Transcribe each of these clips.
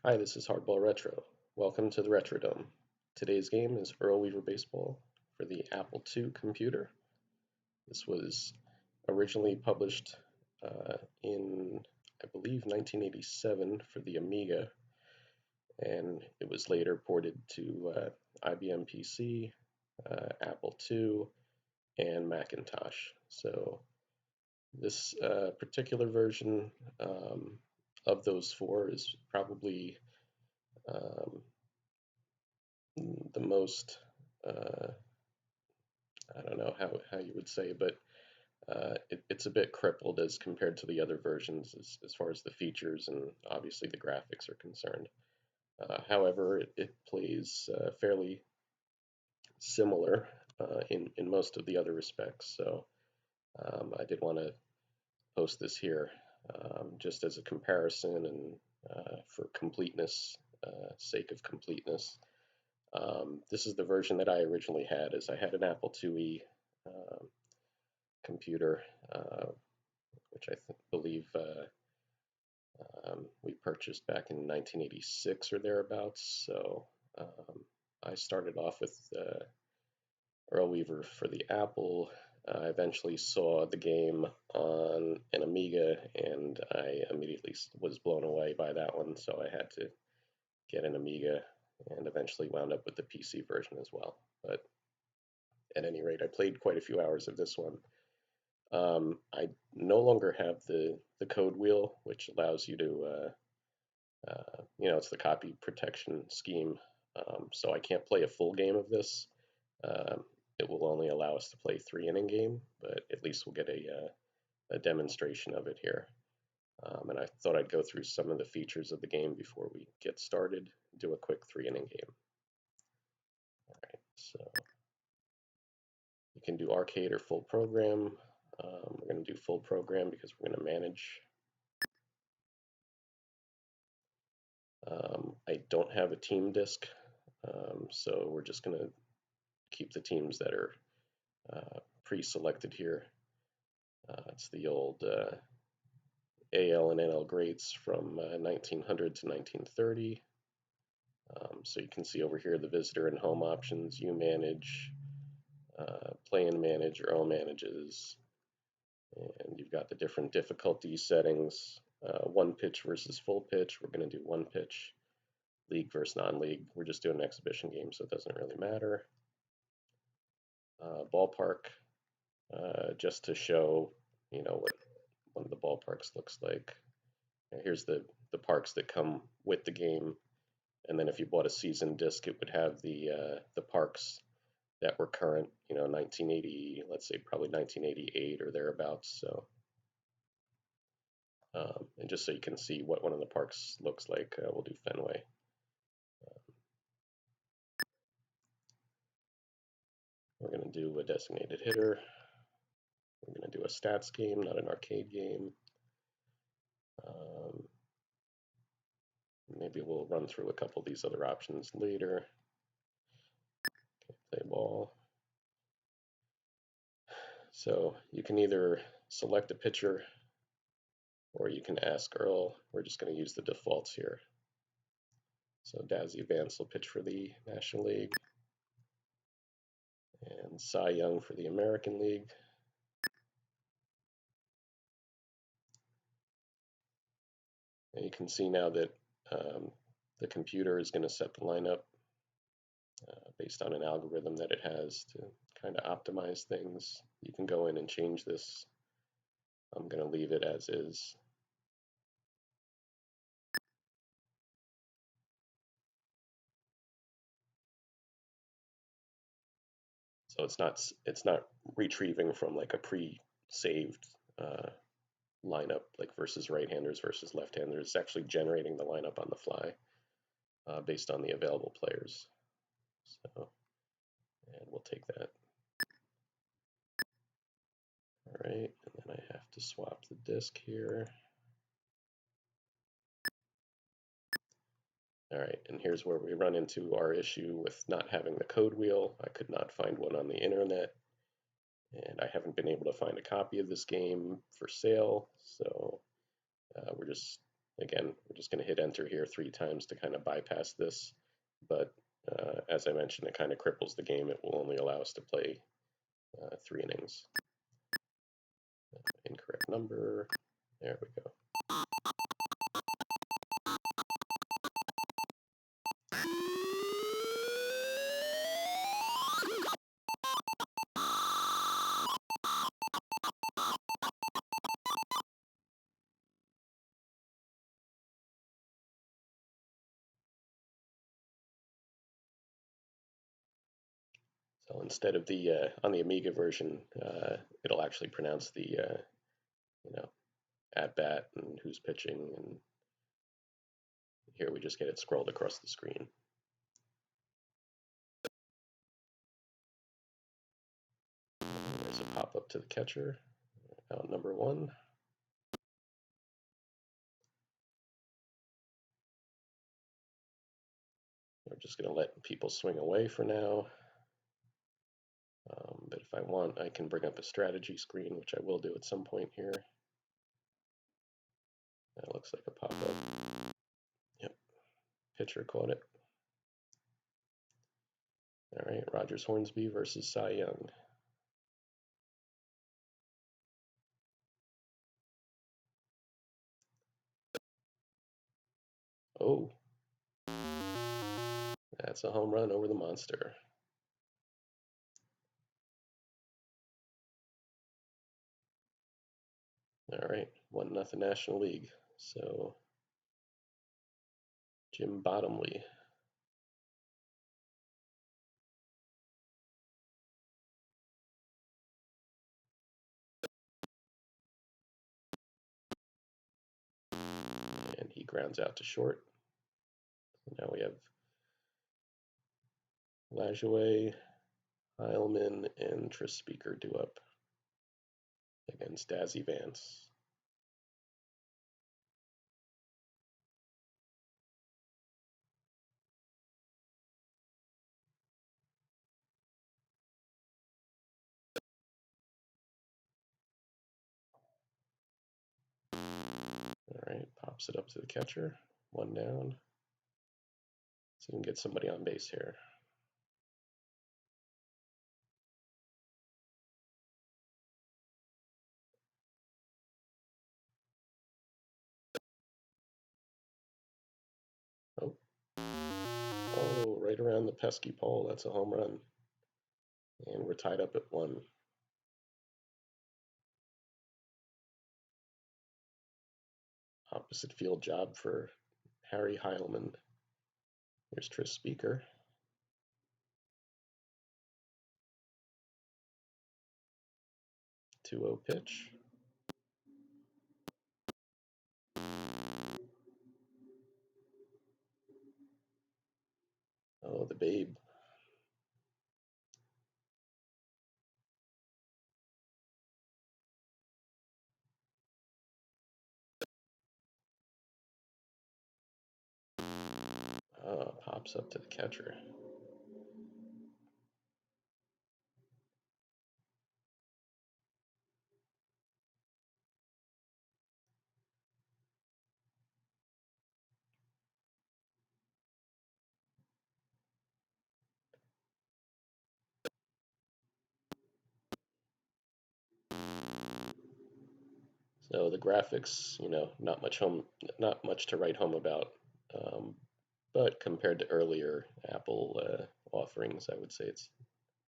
Hi, this is Hardball Retro. Welcome to the Retro Dome. Today's game is Earl Weaver Baseball for the Apple II computer. This was originally published in, I believe, 1987 for the Amiga, and it was later ported to IBM PC, Apple II, and Macintosh. So this particular version of those four is probably um, the most, I don't know how you would say, but it's a bit crippled as compared to the other versions as far as the features and obviously the graphics are concerned. However, it plays fairly similar in most of the other respects. So I did want to post this here just as a comparison and for completeness, sake of completeness. This is the version that I originally had, as I had an Apple IIe computer, which believe we purchased back in 1986 or thereabouts. So I started off with Earl Weaver for the Apple. I eventually saw the game on an Amiga, and I immediately was blown away by that one. So I had to get an Amiga, and eventually wound up with the PC version as well. But at any rate, I played quite a few hours of this one. I no longer have the code wheel, which allows you to, it's the copy protection scheme. So I can't play a full game of this. Um, it will only allow us to play 3 inning game, but at least we'll get a demonstration of it here. And I thought I'd go through some of the features of the game before we get started, do a quick 3 inning game. All right, so you can do arcade or full program. We're going to do full program because we're going to manage. I don't have a team disc, so we're just going to keep the teams that are pre-selected here. It's the old AL and NL greats from 1900 to 1930. So you can see over here the visitor and home options. You manage, play and manage, Earl manages, and you've got the different difficulty settings. One pitch versus full pitch. We're going to do one pitch. League versus non-league. We're just doing an exhibition game, so it doesn't really matter. Ballpark, just to show, what one of the ballparks looks like. Here's the parks that come with the game, and then if you bought a season disc, it would have the parks that were current, 1980, let's say probably 1988 or thereabouts. So, and just so you can see what one of the parks looks like, we'll do Fenway. We're going to do a designated hitter. We're going to do a stats game, not an arcade game. Um, maybe we'll run through a couple of these other options later. Okay, play ball. So you can either select a pitcher or you can ask Earl. We're just going to use the defaults here. So Dazzy Vance will pitch for the National League, and Cy Young for the American League. And you can see now that the computer is going to set the lineup based on an algorithm that it has to kind of optimize things. You can go in and change this. I'm going to leave it as is. So it's not retrieving from like a pre-saved lineup like versus right-handers versus left-handers. It's actually generating the lineup on the fly based on the available players. So, and we'll take that. All right, and then I have to swap the disk here. All right, and here's where we run into our issue with not having the code wheel. I could not find one on the internet, and I haven't been able to find a copy of this game for sale, so we're just Again, we're just going to hit enter here 3 times to kind of bypass this, but as I mentioned, it kind of cripples the game. It will only allow us to play 3 innings. Incorrect number. There we go. So instead of the on the Amiga version, it'll actually pronounce the you know, at bat and who's pitching, and here we just get it scrolled across the screen. There's a pop up to the catcher. Out number 1. We're just going to let people swing away for now. But if I want, I can bring up a strategy screen, which I will do at some point here. That looks like a pop-up. Yep, pitcher caught it. All right, Rogers Hornsby versus Cy Young. Oh, that's a home run over the monster. All right, 1-0 National League. So Jim Bottomley. And he grounds out to short. Now we have Lajoie, Heilman, and Tris Speaker due up against Dazzy Vance. All right, pops it up to the catcher. 1 down. So we can get somebody on base here. Oh, right around the pesky pole. That's a home run. And we're tied up at 1. Opposite field job for Harry Heilman. Here's Tris Speaker. 2-0 pitch. Oh, the babe. Pops up to the catcher. So the graphics, not much to write home about. But compared to earlier Apple offerings, I would say it's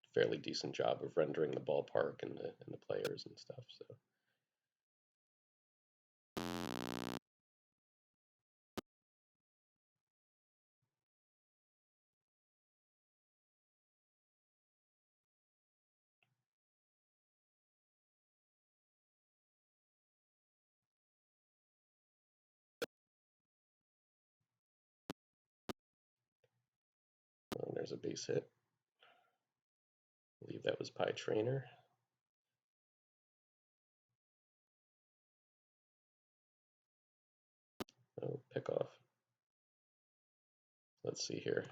a fairly decent job of rendering the ballpark and the players and stuff. So. There's a base hit. I believe that was Pie Trainer. Oh, pickoff. Let's see here.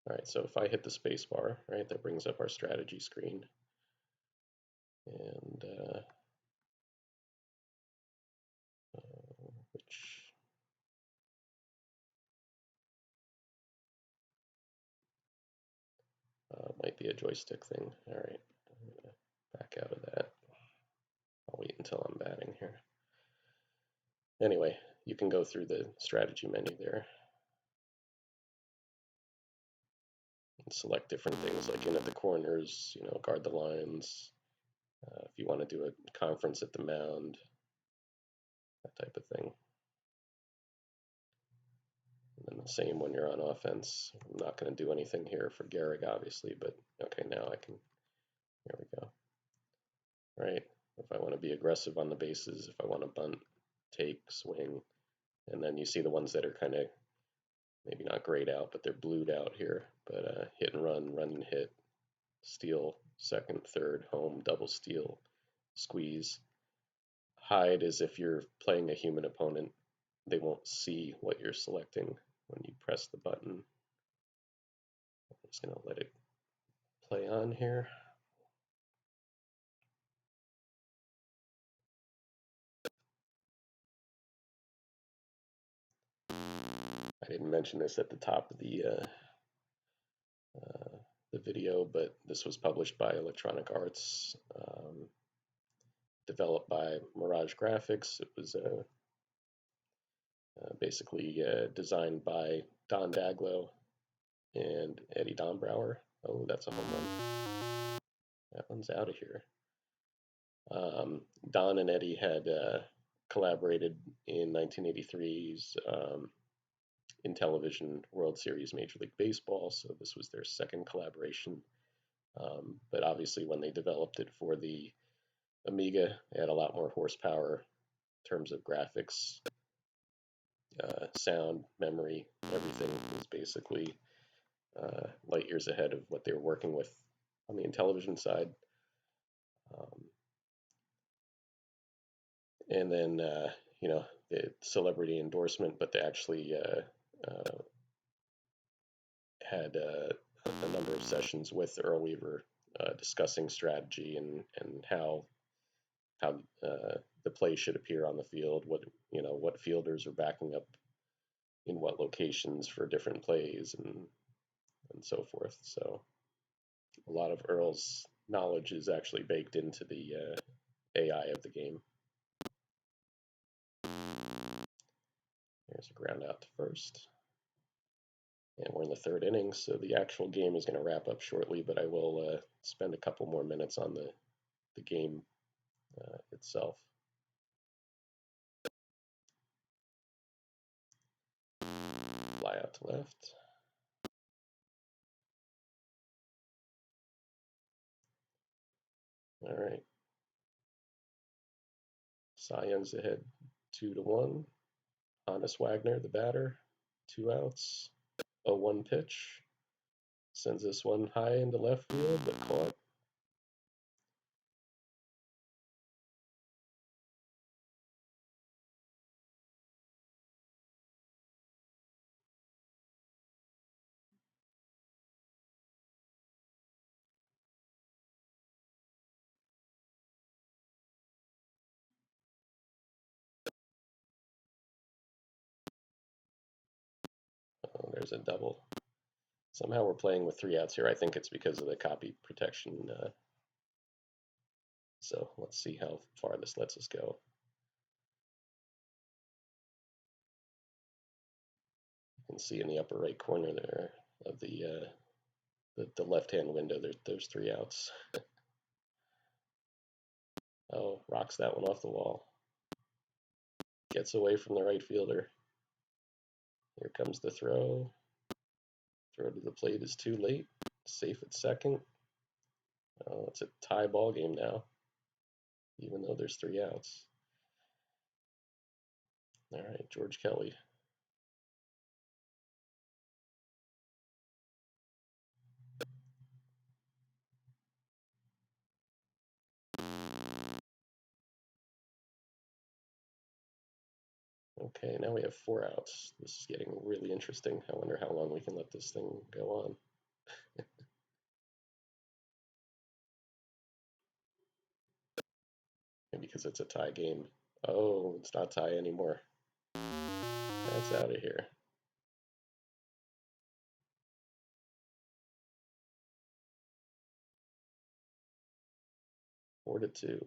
All right, so if I hit the space bar, right, that brings up our strategy screen. And which Might be a joystick thing. All right, I'm gonna back out of that. I'll wait until I'm batting here. Anyway, you can go through the strategy menu there and select different things like in at the corners, guard the lines. If you want to do a conference at the mound, that type of thing. And then the same when you're on offense. I'm not going to do anything here for Gehrig, obviously, but okay, now I can. There we go. Right. If I want to be aggressive on the bases, if I want to bunt, take, swing, and then you see the ones that are kind of maybe not grayed out, but they're blued out here. But hit and run, run and hit, steal, second, third, home, double steal, squeeze. Hide is if you're playing a human opponent, they won't see what you're selecting when you press the button. I'm just going to let it play on here. I didn't mention this at the top of the video, but this was published by Electronic Arts, developed by Mirage Graphics. It was basically designed by Don Daglow and Eddie Dombrower. Oh, that's a home run. That one's out of here. Don and Eddie had collaborated in 1983's Intellivision World Series Major League Baseball, so this was their second collaboration. But obviously, when they developed it for the Amiga, it had a lot more horsepower in terms of graphics, sound, memory, everything was basically light years ahead of what they were working with on the Intellivision side. And then, the celebrity endorsement, but they actually had a number of sessions with Earl Weaver discussing strategy and how the play should appear on the field, what fielders are backing up in what locations for different plays and so forth. So a lot of Earl's knowledge is actually baked into the AI of the game. There's a ground out to first. And we're in the third inning, so the actual game is going to wrap up shortly, but I will spend a couple more minutes on the game itself. Fly out to left. All right. Cy Young's ahead 2-1. Honus Wagner, the batter, 2 outs. 0-1 pitch. Sends this one high into left field, but caught. Oh, there's a double. Somehow we're playing with 3 outs here. I think it's because of the copy protection. So let's see how far this lets us go. You can see in the upper right corner there of the left-hand window, there's 3 outs. Oh, rocks that one off the wall. Gets away from the right fielder. Here comes the throw. Throw to the plate is too late. Safe at second. Oh, it's a tie ball game now, even though there's 3 outs. All right, George Kelly. Okay, now we have 4 outs. This is getting really interesting. I wonder how long we can let this thing go on. Maybe because it's a tie game. Oh, it's not tie anymore. That's out of here. 4-2.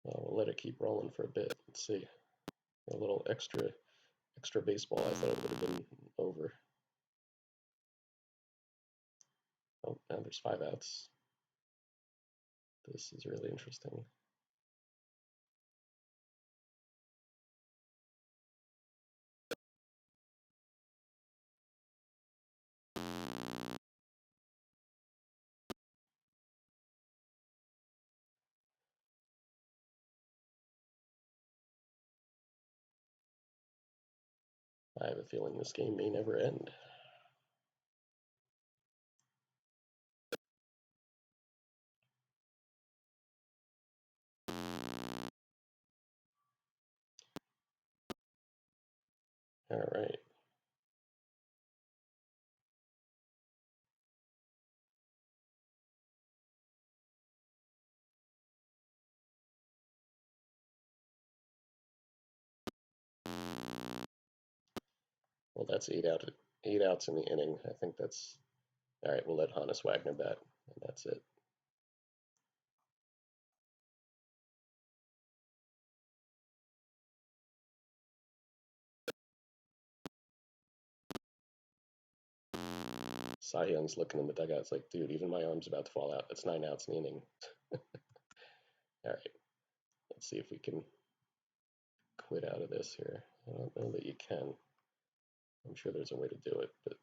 We'll let it keep rolling for a bit. Let's see. A little extra baseball. I thought it would have been over. Oh, now there's 5 outs. This is really interesting. I have a feeling this game may never end. All right. Well, that's 8 outs in the inning. I think that's all right. We'll let Hannes Wagner bat, and that's it. Cy Young's looking in the dugout. It's like, dude, even my arm's about to fall out. That's 9 outs in the inning. All right. Let's see if we can quit out of this here. I don't know that you can. I'm sure there's a way to do it, but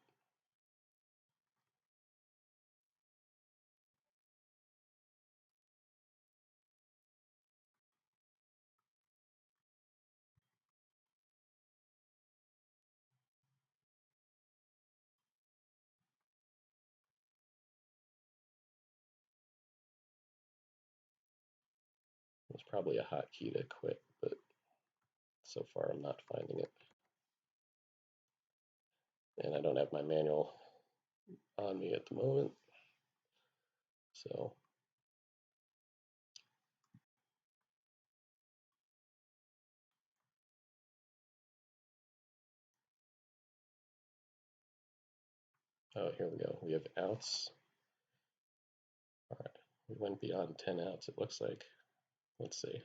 there's probably a hotkey to quit, but so far I'm not finding it. And I don't have my manual on me at the moment. So oh, here we go. We have outs. All right. We went beyond 10 outs, it looks like. Let's see.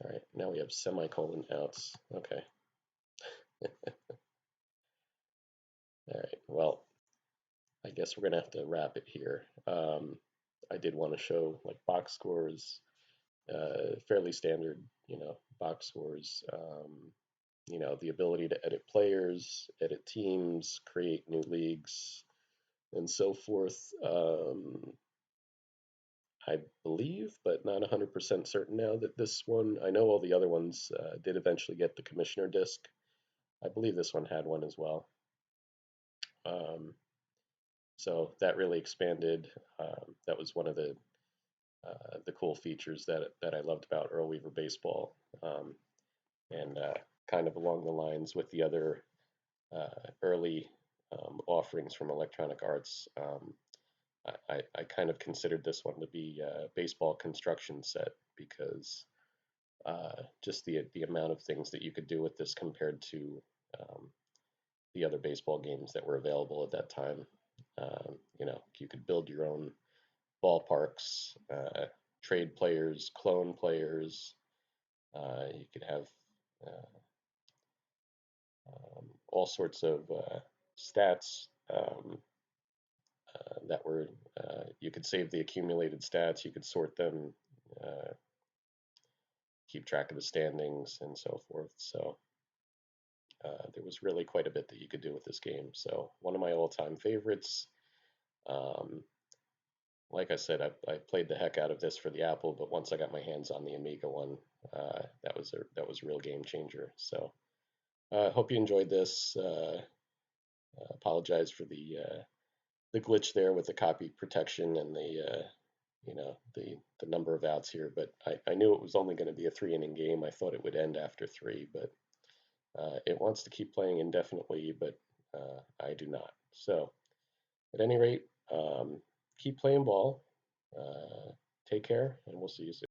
All right. Now we have semicolon outs. Okay. All right. Well, I guess we're gonna have to wrap it here. I did want to show like box scores, fairly standard, box scores. The ability to edit players, edit teams, create new leagues, and so forth. I believe, but not 100% certain now that this one, I know all the other ones did eventually get the commissioner disc. I believe this one had one as well. So that really expanded. That was one of the cool features that I loved about Earl Weaver Baseball, and kind of along the lines with the other early offerings from Electronic Arts. I kind of considered this one to be a baseball construction set because just the amount of things that you could do with this compared to the other baseball games that were available at that time. You could build your own ballparks, trade players, clone players. You could have uh, all sorts of stats that were. You could save the accumulated stats. You could sort them, uh, keep track of the standings, and so forth. So there was really quite a bit that you could do with this game. So one of my all-time favorites. Um, like I said, I played the heck out of this for the Apple, but once I got my hands on the Amiga one, that was a real game changer. So hope you enjoyed this. Apologize for the glitch there with the copy protection and the number of outs here, but I knew it was only going to be a 3 inning game. I thought it would end after 3, but it wants to keep playing indefinitely, but I do not. So at any rate, keep playing ball. Take care, and we'll see you soon.